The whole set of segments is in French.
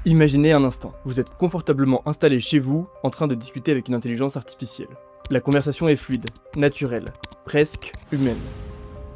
Imaginez un instant, vous êtes confortablement installé chez vous, en train de discuter avec une intelligence artificielle. La conversation est fluide, naturelle, presque humaine.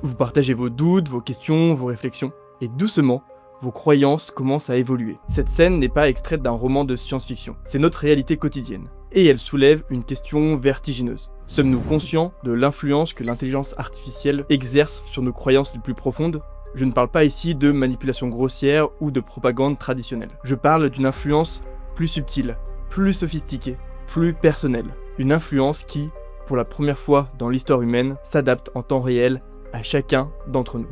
Vous partagez vos doutes, vos questions, vos réflexions, et doucement, vos croyances commencent à évoluer. Cette scène n'est pas extraite d'un roman de science-fiction, c'est notre réalité quotidienne. Et elle soulève une question vertigineuse. Sommes-nous conscients de l'influence que l'intelligence artificielle exerce sur nos croyances les plus profondes ? Je ne parle pas ici de manipulation grossière ou de propagande traditionnelle. Je parle d'une influence plus subtile, plus sophistiquée, plus personnelle. Une influence qui, pour la première fois dans l'histoire humaine, s'adapte en temps réel à chacun d'entre nous.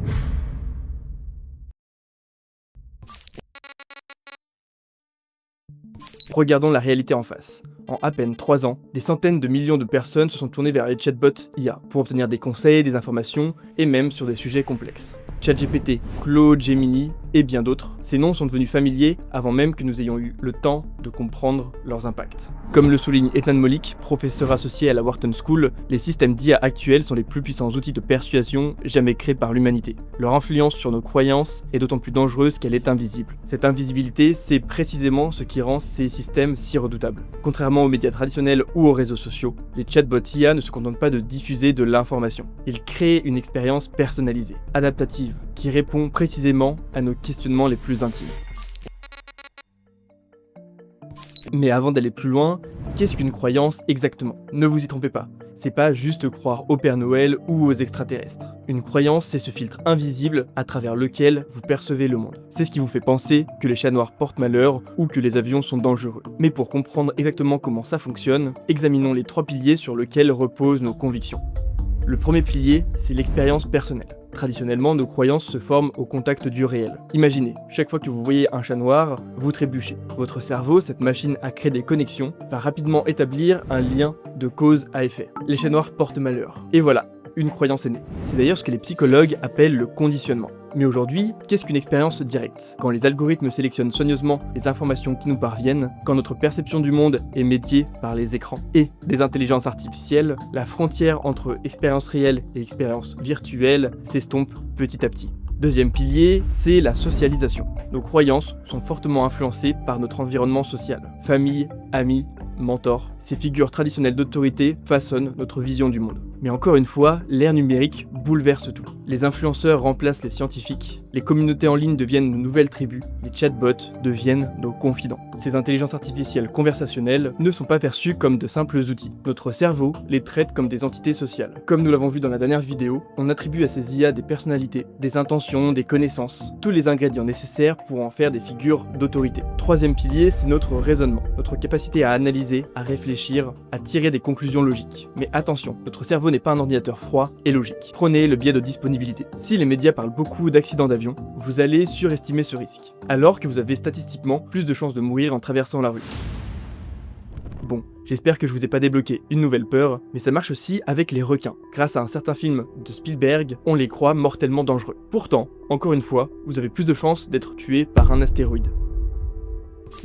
Regardons la réalité en face. En à peine 3 ans, des centaines de millions de personnes se sont tournées vers les chatbots IA pour obtenir des conseils, des informations et même sur des sujets complexes. ChatGPT, Claude, Gemini et bien d'autres, ces noms sont devenus familiers avant même que nous ayons eu le temps de comprendre leurs impacts. Comme le souligne Ethan Mollick, professeur associé à la Wharton School, les systèmes d'IA actuels sont les plus puissants outils de persuasion jamais créés par l'humanité. Leur influence sur nos croyances est d'autant plus dangereuse qu'elle est invisible. Cette invisibilité, c'est précisément ce qui rend ces systèmes si redoutables. Contrairement aux médias traditionnels ou aux réseaux sociaux, les chatbots IA ne se contentent pas de diffuser de l'information. Ils créent une expérience personnalisée, adaptative, qui répond précisément à nos questionnements les plus intimes. Mais avant d'aller plus loin, qu'est-ce qu'une croyance exactement ? Ne vous y trompez pas, c'est pas juste croire au Père Noël ou aux extraterrestres. Une croyance, c'est ce filtre invisible à travers lequel vous percevez le monde. C'est ce qui vous fait penser que les chats noirs portent malheur ou que les avions sont dangereux. Mais pour comprendre exactement comment ça fonctionne, examinons les 3 piliers sur lesquels reposent nos convictions. Le premier pilier, c'est l'expérience personnelle. Traditionnellement, nos croyances se forment au contact du réel. Imaginez, chaque fois que vous voyez un chat noir, vous trébuchez. Votre cerveau, cette machine à créer des connexions, va rapidement établir un lien de cause à effet. Les chats noirs portent malheur. Et voilà, une croyance est née. C'est d'ailleurs ce que les psychologues appellent le conditionnement. Mais aujourd'hui, qu'est-ce qu'une expérience directe ? Quand les algorithmes sélectionnent soigneusement les informations qui nous parviennent, quand notre perception du monde est médiée par les écrans et des intelligences artificielles, la frontière entre expérience réelle et expérience virtuelle s'estompe petit à petit. Deuxième pilier, c'est la socialisation. Nos croyances sont fortement influencées par notre environnement social. Famille, amis, mentors, ces figures traditionnelles d'autorité façonnent notre vision du monde. Mais encore une fois, l'ère numérique bouleverse tout. Les influenceurs remplacent les scientifiques, les communautés en ligne deviennent nos nouvelles tribus, les chatbots deviennent nos confidents. Ces intelligences artificielles conversationnelles ne sont pas perçues comme de simples outils. Notre cerveau les traite comme des entités sociales. Comme nous l'avons vu dans la dernière vidéo, on attribue à ces IA des personnalités, des intentions, des connaissances, tous les ingrédients nécessaires pour en faire des figures d'autorité. Troisième pilier, c'est notre raisonnement, notre capacité à analyser, à réfléchir, à tirer des conclusions logiques. Mais attention, notre cerveau n'est pas un ordinateur froid et logique. Prenez le biais de disponibilité. Si les médias parlent beaucoup d'accidents d'avion, vous allez surestimer ce risque, alors que vous avez statistiquement plus de chances de mourir en traversant la rue. Bon, j'espère que je vous ai pas débloqué une nouvelle peur, mais ça marche aussi avec les requins. Grâce à un certain film de Spielberg, on les croit mortellement dangereux. Pourtant, encore une fois, vous avez plus de chances d'être tué par un astéroïde.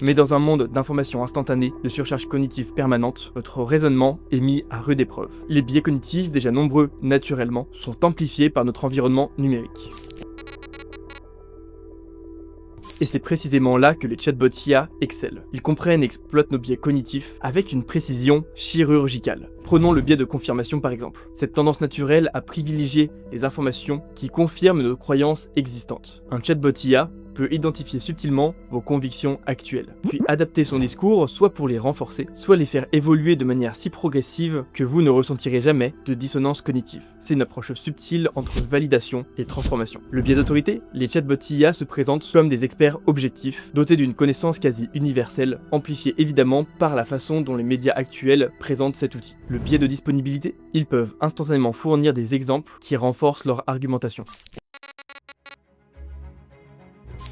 Mais dans un monde d'informations instantanées, de surcharge cognitive permanente, notre raisonnement est mis à rude épreuve. Les biais cognitifs, déjà nombreux naturellement, sont amplifiés par notre environnement numérique. Et c'est précisément là que les chatbots IA excellent. Ils comprennent et exploitent nos biais cognitifs avec une précision chirurgicale. Prenons le biais de confirmation par exemple. Cette tendance naturelle à privilégier les informations qui confirment nos croyances existantes. Un chatbot IA peut identifier subtilement vos convictions actuelles, puis adapter son discours soit pour les renforcer, soit les faire évoluer de manière si progressive que vous ne ressentirez jamais de dissonance cognitive. C'est une approche subtile entre validation et transformation. Le biais d'autorité, les chatbots IA se présentent comme des experts objectifs, dotés d'une connaissance quasi universelle, amplifiée évidemment par la façon dont les médias actuels présentent cet outil. Le biais de disponibilité, ils peuvent instantanément fournir des exemples qui renforcent leur argumentation.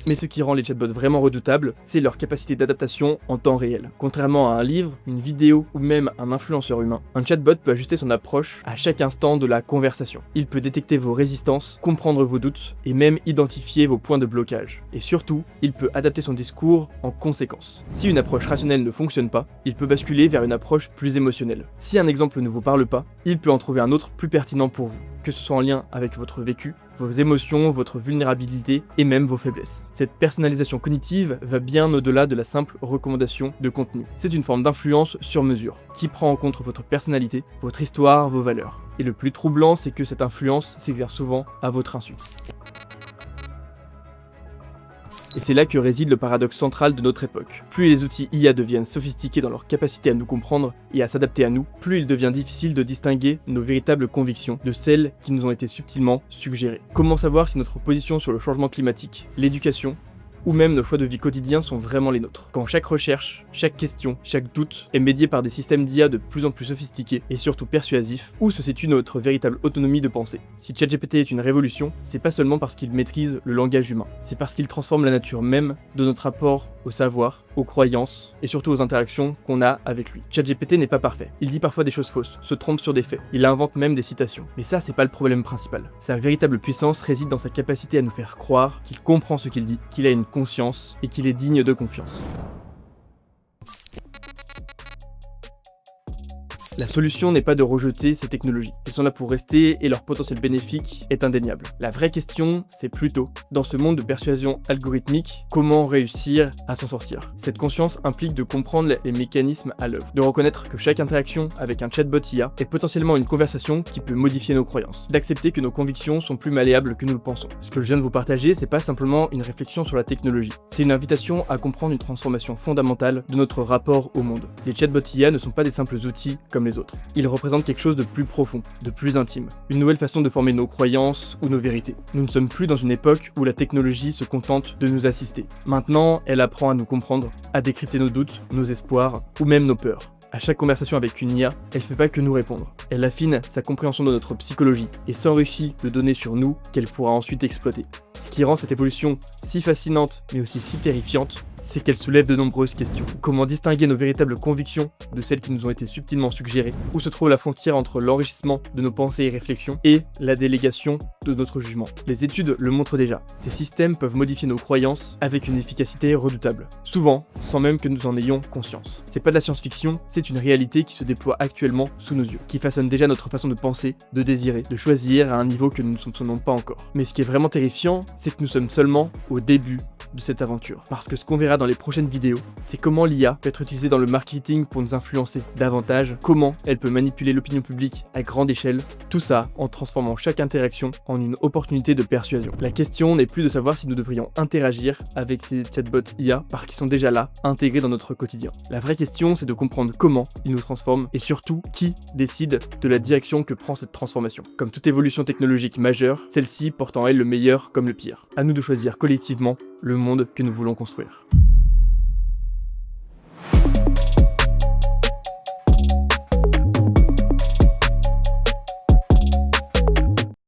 Mais ce qui rend les chatbots vraiment redoutables, c'est leur capacité d'adaptation en temps réel. Contrairement à un livre, une vidéo ou même un influenceur humain, un chatbot peut ajuster son approche à chaque instant de la conversation. Il peut détecter vos résistances, comprendre vos doutes et même identifier vos points de blocage. Et surtout, il peut adapter son discours en conséquence. Si une approche rationnelle ne fonctionne pas, il peut basculer vers une approche plus émotionnelle. Si un exemple ne vous parle pas, il peut en trouver un autre plus pertinent pour vous. Que ce soit en lien avec votre vécu, vos émotions, votre vulnérabilité et même vos faiblesses. Cette personnalisation cognitive va bien au-delà de la simple recommandation de contenu. C'est une forme d'influence sur mesure, qui prend en compte votre personnalité, votre histoire, vos valeurs. Et le plus troublant, c'est que cette influence s'exerce souvent à votre insu. Et c'est là que réside le paradoxe central de notre époque. Plus les outils IA deviennent sophistiqués dans leur capacité à nous comprendre et à s'adapter à nous, plus il devient difficile de distinguer nos véritables convictions de celles qui nous ont été subtilement suggérées. Comment savoir si notre position sur le changement climatique, l'éducation, ou même nos choix de vie quotidiens sont vraiment les nôtres. Quand chaque recherche, chaque question, chaque doute est médié par des systèmes d'IA de plus en plus sophistiqués et surtout persuasifs, où se situe notre véritable autonomie de pensée? Si ChatGPT est une révolution, c'est pas seulement parce qu'il maîtrise le langage humain, c'est parce qu'il transforme la nature même de notre rapport au savoir, aux croyances et surtout aux interactions qu'on a avec lui. ChatGPT n'est pas parfait, il dit parfois des choses fausses, se trompe sur des faits, il invente même des citations. Mais ça, c'est pas le problème principal. Sa véritable puissance réside dans sa capacité à nous faire croire qu'il comprend ce qu'il dit, qu'il a une conscience et qu'il est digne de confiance. La solution n'est pas de rejeter ces technologies. Elles sont là pour rester et leur potentiel bénéfique est indéniable. La vraie question, c'est plutôt, dans ce monde de persuasion algorithmique, comment réussir à s'en sortir. Cette conscience implique de comprendre les mécanismes à l'œuvre, de reconnaître que chaque interaction avec un chatbot IA est potentiellement une conversation qui peut modifier nos croyances, d'accepter que nos convictions sont plus malléables que nous le pensons. Ce que je viens de vous partager, c'est pas simplement une réflexion sur la technologie, c'est une invitation à comprendre une transformation fondamentale de notre rapport au monde. Les chatbots IA ne sont pas des simples outils comme les autres. Ils représentent quelque chose de plus profond, de plus intime, une nouvelle façon de former nos croyances ou nos vérités. Nous ne sommes plus dans une époque où la technologie se contente de nous assister. Maintenant, elle apprend à nous comprendre, à décrypter nos doutes, nos espoirs ou même nos peurs. À chaque conversation avec une IA, elle ne fait pas que nous répondre. Elle affine sa compréhension de notre psychologie et s'enrichit de données sur nous qu'elle pourra ensuite exploiter. Ce qui rend cette évolution si fascinante, mais aussi si terrifiante, c'est qu'elle soulève de nombreuses questions. Comment distinguer nos véritables convictions de celles qui nous ont été subtilement suggérées? Où se trouve la frontière entre l'enrichissement de nos pensées et réflexions et la délégation de notre jugement? Les études le montrent déjà. Ces systèmes peuvent modifier nos croyances avec une efficacité redoutable. Souvent, sans même que nous en ayons conscience. C'est pas de la science-fiction, c'est une réalité qui se déploie actuellement sous nos yeux, qui façonne déjà notre façon de penser, de désirer, de choisir à un niveau que nous ne soupçonnons pas encore. Mais ce qui est vraiment terrifiant, c'est que nous sommes seulement au début de cette aventure. Parce que ce qu'on verra dans les prochaines vidéos, c'est comment l'IA peut être utilisée dans le marketing pour nous influencer davantage, comment elle peut manipuler l'opinion publique à grande échelle, tout ça en transformant chaque interaction en une opportunité de persuasion. La question n'est plus de savoir si nous devrions interagir avec ces chatbots IA parce qu'ils sont déjà là, intégrés dans notre quotidien. La vraie question, c'est de comprendre comment ils nous transforment et surtout qui décide de la direction que prend cette transformation. Comme toute évolution technologique majeure, celle-ci porte en elle le meilleur comme le pire. À nous de choisir collectivement le monde que nous voulons construire.